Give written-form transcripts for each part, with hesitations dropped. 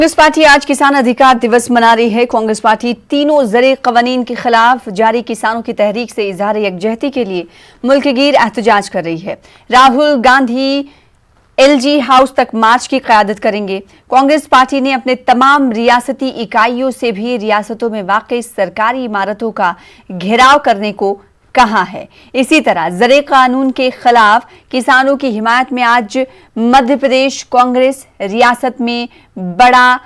Congress party आज किसान अधिकार दिवस मना रही है। कांग्रेस पार्टी तीनों ज़रे क़वानीन के खिलाफ जारी किसानों की तहरीक से इज़हार यकजहती के लिए मुल्क गिर एहतजाज कर रही है। राहुल गांधी LG हाउस तक मार्च की क़यादत करेंगे। कांग्रेस पार्टी ने अपने तमाम रियासती इकाइयों से भी रियासतों में वाक़ई सरकारी इमारतों का घेराव करने को कहा है। इसी तरह ज़रे कानून के खिलाफ किसानों की हिमायत में आज मध्य प्रदेश कांग्रेस रियासत में बड़ा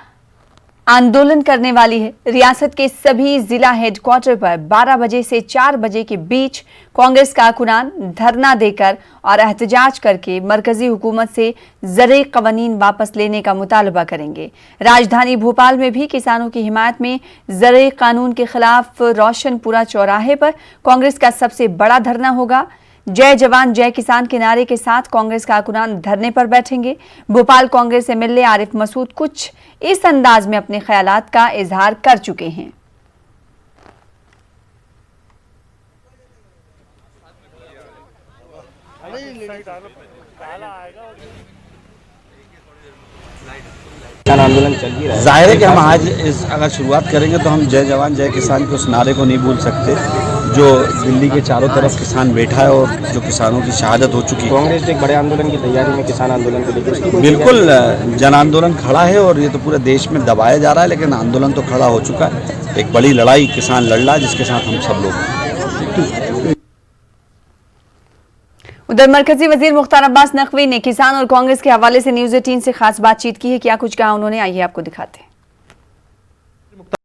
आंदोलन करने वाली है। रियासत के सभी जिला हेडक्वार्टर पर 12 बजे से 4 बजे के बीच कांग्रेस कारकुनान धरना देकर और एहतजाज करके मरकजी हुकूमत से ज़रे क़वानीन वापस लेने का मुतालबा करेंगे। राजधानी भोपाल में भी किसानों की हिमायत में ज़रे कानून के खिलाफ रोशनपुरा चौराहे पर कांग्रेस का सबसे बड़ा धरना होगा। जय जवान जय किसान के नारे के साथ कांग्रेस कारकुनान धरने पर बैठेंगे। भोपाल कांग्रेस MLA आरिफ मसूद कुछ इस अंदाज में अपने ख्यालात का इजहार कर चुके हैं। किसान आंदोलन चल ही रहा है। जाहिर है कि हम आज अगर शुरुआत करेंगे तो हम जय जवान जय किसान के उस नारे को नहीं भूल सकते जो दिल्ली के चारों तरफ किसान बैठा है और जो किसानों की शहादत हो चुकी है। कांग्रेस एक बड़े आंदोलन की तैयारी में किसान आंदोलन को लेकर बिल्कुल जन आंदोलन खड़ा है और ये तो पूरे देश में दबाया जा रहा है, लेकिन आंदोलन तो खड़ा हो चुका है। एक बड़ी लड़ाई किसान लड़ रहा है जिसके साथ हम सब लोग। उधर मरकजी वजीर मुख्तार अब्बास नकवी ने किसान और कांग्रेस के हवाले से न्यूज़ 18 से खास बातचीत की है। क्या कुछ कहा उन्होंने, आइए आपको दिखाते हैं।